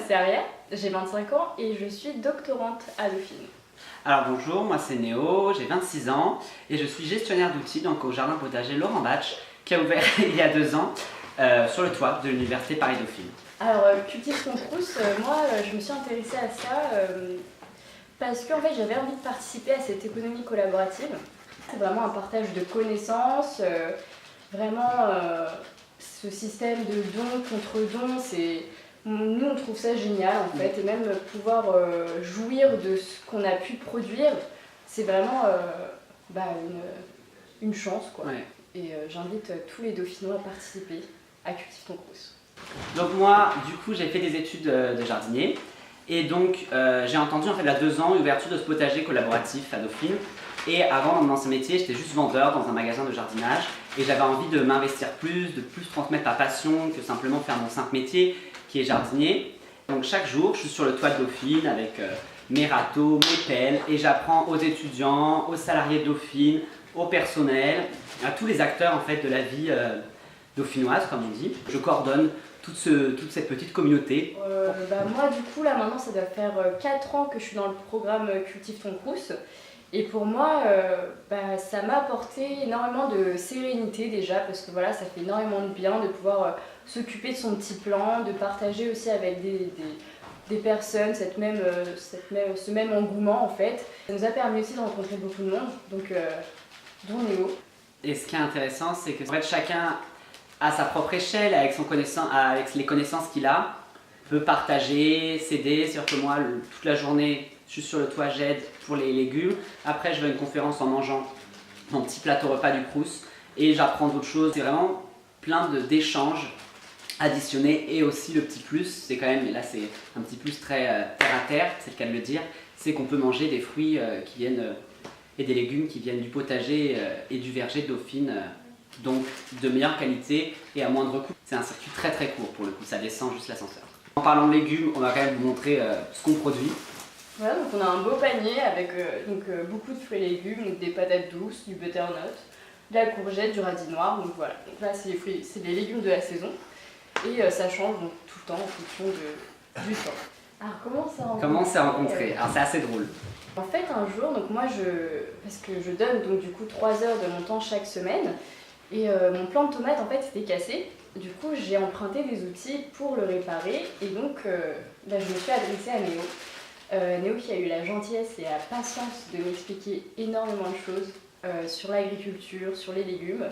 c'est Aria, j'ai 25 ans et je suis doctorante à Dauphine. Alors bonjour, moi c'est Néo, j'ai 26 ans et je suis gestionnaire d'outils donc au jardin potager Laurent Batch qui a ouvert il y a 2 ans sur le toit de l'université Paris-Dauphine. Alors Cultive ton Crous, moi je me suis intéressée à ça parce que en fait, j'avais envie de participer à cette économie collaborative. C'est vraiment un partage de connaissances, ce système de don contre don, nous on trouve ça génial en fait, et même pouvoir jouir de ce qu'on a pu produire, c'est vraiment une chance quoi. Ouais. Et j'invite tous les Dauphinois à participer à Cultive ton Crous. Donc moi du coup j'ai fait des études de jardinier et donc j'ai entendu en fait il y a 2 ans l'ouverture de ce potager collaboratif à Dauphine. Et avant dans ce métier, j'étais juste vendeur dans un magasin de jardinage et j'avais envie de m'investir plus, de plus transmettre ma passion que simplement faire mon simple métier qui est jardinier. Donc chaque jour, je suis sur le toit de Dauphine avec mes râteaux, mes pelles et j'apprends aux étudiants, aux salariés de Dauphine, au personnel, à tous les acteurs en fait de la vie dauphinoise comme on dit. Je coordonne toute cette petite communauté. Moi du coup là maintenant ça doit faire 4 ans que je suis dans le programme Cultive ton Crous. Et pour moi, ça m'a apporté énormément de sérénité déjà, parce que voilà, ça fait énormément de bien de pouvoir s'occuper de son petit plan, de partager aussi avec des personnes ce même engouement en fait. Ça nous a permis aussi de rencontrer beaucoup de monde, donc dont Néo. Et ce qui est intéressant, c'est que en fait, chacun à sa propre échelle, avec les connaissances qu'il a, peut partager, s'aider. C'est-à-dire que moi, toute la journée, je suis sur le toit, j'aide pour les légumes. Après, je vais à une conférence en mangeant mon petit plateau repas du Crous et j'apprends d'autres choses. C'est vraiment plein d'échanges additionnés et aussi le petit plus, c'est quand même, et là c'est un petit plus très terre à terre, c'est le cas de le dire, c'est qu'on peut manger des fruits qui viennent et des légumes qui viennent du potager et du verger de Dauphine. Donc de meilleure qualité et à moindre coût. C'est un circuit très très court pour le coup, ça descend juste l'ascenseur. En parlant de légumes, on va quand même vous montrer ce qu'on produit. Voilà, donc on a un beau panier avec beaucoup de fruits et légumes, donc des patates douces, du butternut, de la courgette, du radis noir. Donc voilà, donc là c'est les légumes de la saison et ça change donc tout le temps en fonction du temps. Alors comment on s'est rencontrés? Alors c'est assez drôle. En fait un jour, donc moi parce que je donne donc du coup 3 heures de mon temps chaque semaine et mon plant de tomates en fait était cassé. Du coup j'ai emprunté des outils pour le réparer et donc je me suis adressée à Néo. Néo qui a eu la gentillesse et la patience de m'expliquer énormément de choses sur l'agriculture, sur les légumes.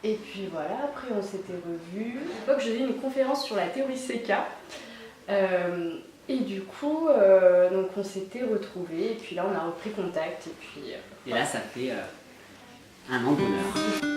Et puis voilà, après on s'était revus. À l'époque, je donnais une conférence sur la théorie CK. Et du coup, donc on s'était retrouvés. Et puis là, on a repris contact. Et Et là, ça fait un an de bonheur.